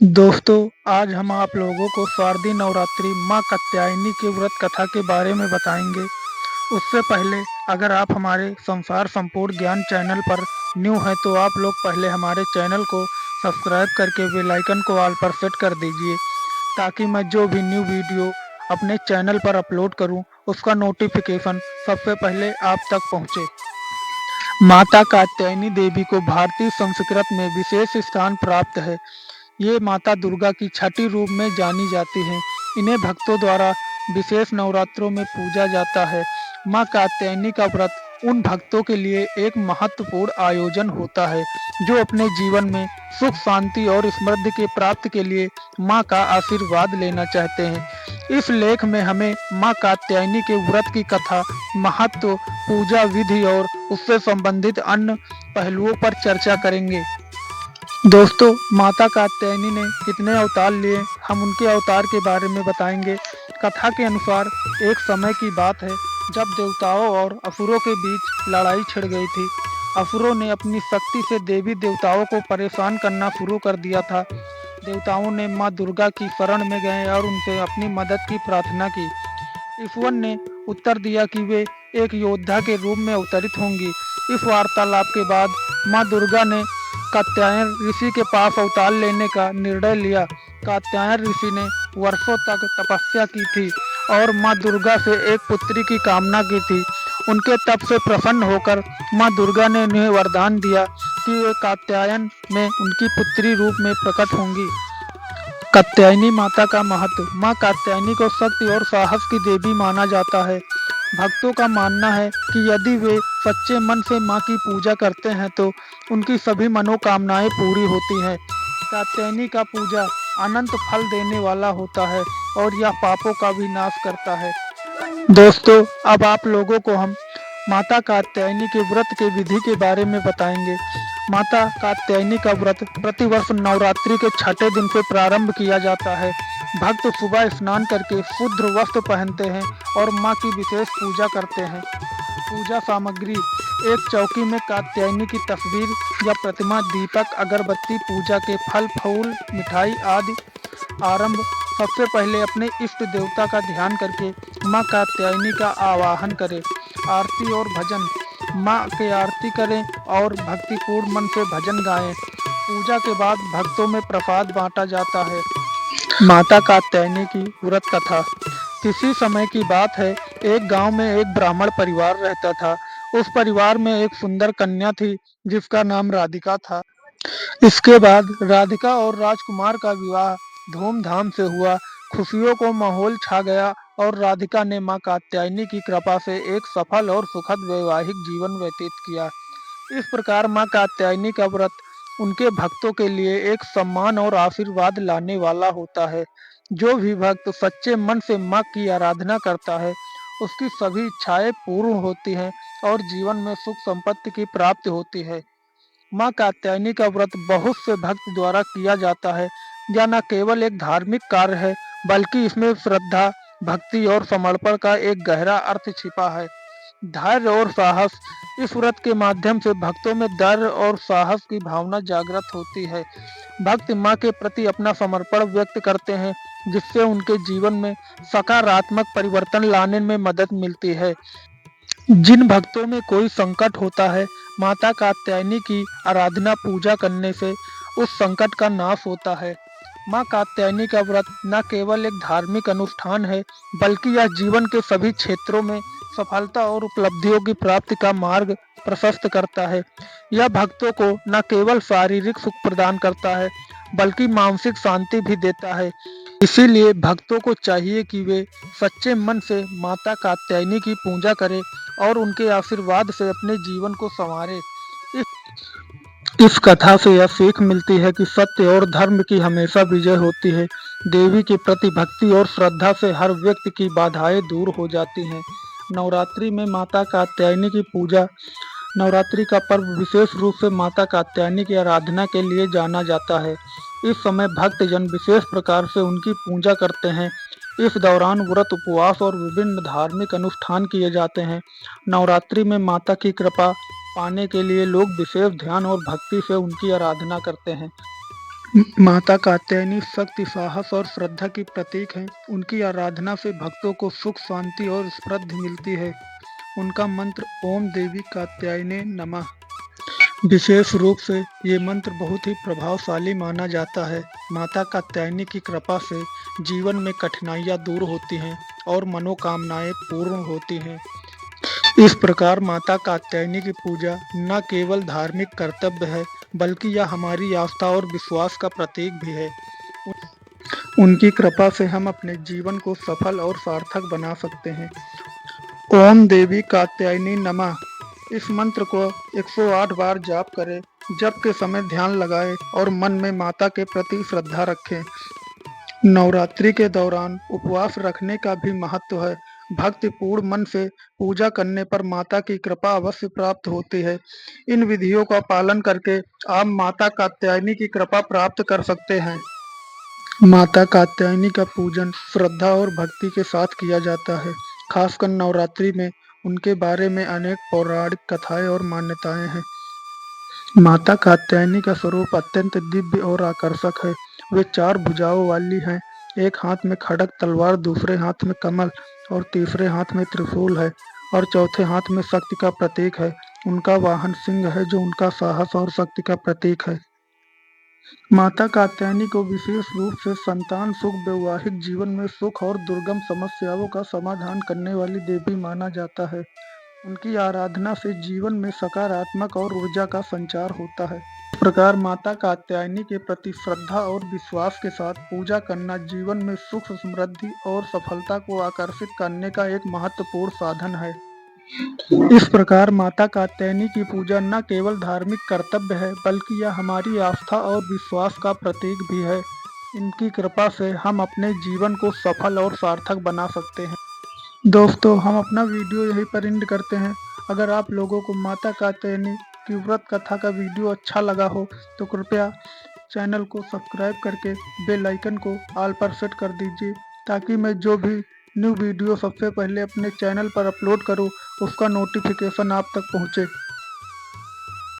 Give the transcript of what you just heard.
दोस्तों, आज हम आप लोगों को शारदीय नवरात्रि माँ कात्यायनी के व्रत कथा के बारे में बताएंगे। उससे पहले अगर आप हमारे संसार संपूर्ण ज्ञान चैनल पर न्यू हैं तो आप लोग पहले हमारे चैनल को सब्सक्राइब करके बेल आइकन को ऑल पर सेट कर दीजिए, ताकि मैं जो भी न्यू वीडियो अपने चैनल पर अपलोड करूं उसका नोटिफिकेशन सबसे पहले आप तक पहुंचे। माता कात्यायनी देवी को भारतीय संस्कृत में विशेष स्थान प्राप्त है। ये माता दुर्गा की छठी रूप में जानी जाती हैं। इन्हें भक्तों द्वारा विशेष नवरात्रों में पूजा जाता है। माँ कात्यायनी का व्रत उन भक्तों के लिए एक महत्वपूर्ण आयोजन होता है जो अपने जीवन में सुख शांति और समृद्धि के प्राप्त के लिए माँ का आशीर्वाद लेना चाहते हैं। इस लेख में हमें माँ कात्यायनी के व्रत की कथा, महत्व, पूजा विधि और उससे संबंधित अन्य पहलुओं पर चर्चा करेंगे। दोस्तों, माता कात्यायनी ने कितने अवतार लिए, हम उनके अवतार के बारे में बताएंगे। कथा के अनुसार एक समय की बात है जब देवताओं और असुरों के बीच लड़ाई छिड़ गई थी। असुरों ने अपनी शक्ति से देवी देवताओं को परेशान करना शुरू कर दिया था। देवताओं ने माँ दुर्गा की शरण में गए और उनसे अपनी मदद की प्रार्थना की। ईश्वर ने उत्तर दिया कि वे एक योद्धा के रूप में अवतरित होंगी। इस वार्तालाप के बाद माँ दुर्गा ने कात्यायन ऋषि के पास अवतार लेने का निर्णय लिया। कात्यायन ऋषि ने वर्षों तक तपस्या की थी और माँ दुर्गा से एक पुत्री की कामना की थी। उनके तप से प्रसन्न होकर माँ दुर्गा ने उन्हें वरदान दिया कि वे कात्यायन में उनकी पुत्री रूप में प्रकट होंगी। कात्यायनी माता का महत्व। माँ कात्यायनी को शक्ति और साहस की देवी माना जाता है। भक्तों का मानना है कि यदि वे सच्चे मन से माँ की पूजा करते हैं तो उनकी सभी मनोकामनाएं पूरी होती हैं। कात्यायनी का पूजा अनंत फल देने वाला होता है और यह पापों का भी नाश करता है। दोस्तों, अब आप लोगों को हम माता कात्यायनी के व्रत के विधि के बारे में बताएंगे। माता कात्यायनी का व्रत प्रतिवर्ष नवरात्रि के छठे दिन से प्रारंभ किया जाता है। भक्त सुबह स्नान करके शुद्ध वस्त्र पहनते हैं और माँ की विशेष पूजा करते हैं। पूजा सामग्री: एक चौकी में कात्यायनी की तस्वीर या प्रतिमा, दीपक, अगरबत्ती, पूजा के फल फूल, मिठाई आदि। आरंभ: सबसे पहले अपने इष्ट देवता का ध्यान करके माँ कात्यायनी का आवाहन करें। आरती और भजन: माँ की आरती करें और भक्तिपूर्ण मन से भजन गाएं। पूजा के बाद भक्तों में प्रसाद बांटा जाता है। माता कात्यायनी की व्रत कथा। किसी समय की बात है, एक गांव में एक ब्राह्मण परिवार रहता था। उस परिवार में एक सुंदर कन्या थी जिसका नाम राधिका था। इसके बाद राधिका और राजकुमार का विवाह धूमधाम से हुआ। खुशियों को माहौल छा गया और राधिका ने माँ कात्यायनी की कृपा से एक सफल और सुखद वैवाहिक जीवन व्यतीत किया। इस प्रकार माँ कात्यायनी का व्रत उनके भक्तों के लिए एक सम्मान और आशीर्वाद लाने वाला होता है। जो भी भक्त सच्चे मन से माँ की आराधना करता है, उसकी सभी इच्छाएं पूर्ण होती हैं और जीवन में सुख संपत्ति की प्राप्ति होती है। माँ कात्यायनी का व्रत बहुत से भक्त द्वारा किया जाता है। यह न केवल एक धार्मिक कार्य है, बल्कि इसमें श्रद्धा, भक्ति और समर्पण का एक गहरा अर्थ छिपा है। धैर्य और साहस: इस व्रत के माध्यम से भक्तों में धैर्य और साहस की भावना जागृत होती है। भक्त माँ के प्रति अपना समर्पण व्यक्त करते हैं, जिससे उनके जीवन में सकारात्मक परिवर्तन लाने में मदद मिलती है। जिन भक्तों में कोई संकट होता है, माता कात्यायनी की आराधना पूजा करने से उस संकट का नाश होता है। माँ कात्यायनी का व्रत न केवल एक धार्मिक अनुष्ठान है, बल्कि यह जीवन के सभी क्षेत्रों में सफलता और उपलब्धियों की प्राप्ति का मार्ग प्रशस्त करता है। यह भक्तों को न केवल शारीरिक सुख प्रदान करता है, बल्कि मानसिक शांति भी देता है। इसीलिए भक्तों को चाहिए कि वे सच्चे मन से माता कात्यायनी की पूजा करें और उनके आशीर्वाद से अपने जीवन को संवारें। इस कथा से यह सीख मिलती है कि सत्य और धर्म की हमेशा विजय होती है। देवी के प्रति भक्ति और श्रद्धा से हर व्यक्ति की बाधाएं दूर हो जाती हैं। नवरात्रि में माता कात्यायनी की पूजा। नवरात्रि का पर्व विशेष रूप से माता कात्यायनी की आराधना के लिए जाना जाता है। इस समय भक्तजन विशेष प्रकार से उनकी पूजा करते हैं। इस दौरान व्रत, उपवास और विभिन्न धार्मिक अनुष्ठान किए जाते हैं। नवरात्रि में माता की कृपा पाने के लिए लोग विशेष ध्यान और भक्ति से उनकी आराधना करते हैं। माता कात्यायनी शक्ति, साहस और श्रद्धा की प्रतीक हैं। उनकी आराधना से भक्तों को सुख, शांति और समृद्धि मिलती है। उनका मंत्र ओम देवी कात्यायने नमः। विशेष रूप से ये मंत्र बहुत ही प्रभावशाली माना जाता है। माता कात्यायनी की कृपा से जीवन में कठिनाइयाँ दूर होती हैं और मनोकामनाएं पूर्ण होती हैं। इस प्रकार माता कात्यायनी की पूजा न केवल धार्मिक कर्तव्य है, बल्कि यह हमारी आस्था और विश्वास का प्रतीक भी है। उनकी कृपा से हम अपने जीवन को सफल और सार्थक बना सकते हैं। ओम देवी कात्यायनी नमः। इस मंत्र को 108 बार जाप करें। जप के समय ध्यान लगाएं और मन में माता के प्रति श्रद्धा रखें। नवरात्रि के दौरान उपवास रखने का भी महत्व है। भक्तिपूर्ण मन से पूजा करने पर माता की कृपा अवश्य प्राप्त होती है। इन विधियों का पालन करके आप माता कात्यायनी की कृपा प्राप्त कर सकते हैं। माता कात्यायनी का पूजन श्रद्धा और भक्ति के साथ किया जाता है। खासकर नवरात्रि में उनके बारे में अनेक पौराणिक कथाएं और मान्यताएं हैं। माता कात्यायनी का स्वरूप अत्यंत दिव्य और आकर्षक है। वे 4 भुजाओं वाली हैं। एक हाथ में खड़ग तलवार, दूसरे हाथ में कमल और तीसरे हाथ में त्रिशूल है और चौथे हाथ में शक्ति का प्रतीक है। उनका वाहन सिंह है जो उनका साहस और शक्ति का प्रतीक है। माता कात्यायनी को विशेष रूप से संतान सुख, वैवाहिक जीवन में सुख और दुर्गम समस्याओं का समाधान करने वाली देवी माना जाता है। उनकी आराधना से जीवन में सकारात्मक और ऊर्जा का संचार होता है। इस प्रकार माता कात्यायनी के प्रति श्रद्धा और विश्वास के साथ पूजा करना जीवन में सुख, समृद्धि और सफलता को आकर्षित करने का एक महत्वपूर्ण साधन है। इस प्रकार माता कात्यायनी की पूजा न केवल धार्मिक कर्तव्य है, बल्कि यह हमारी आस्था और विश्वास का प्रतीक भी है। इनकी कृपा से हम अपने जीवन को सफल और सार्थक बना सकते हैं। दोस्तों, हम अपना वीडियो यहीं पर एंड करते हैं। अगर आप लोगों को माता कात्यायनी की व्रत कथा का वीडियो अच्छा लगा हो तो कृपया चैनल को सब्सक्राइब करके बेल आइकन को ऑल पर सेट कर दीजिए, ताकि मैं जो भी न्यू वीडियो सबसे पहले अपने चैनल पर अपलोड करूं उसका नोटिफिकेशन आप तक पहुंचे।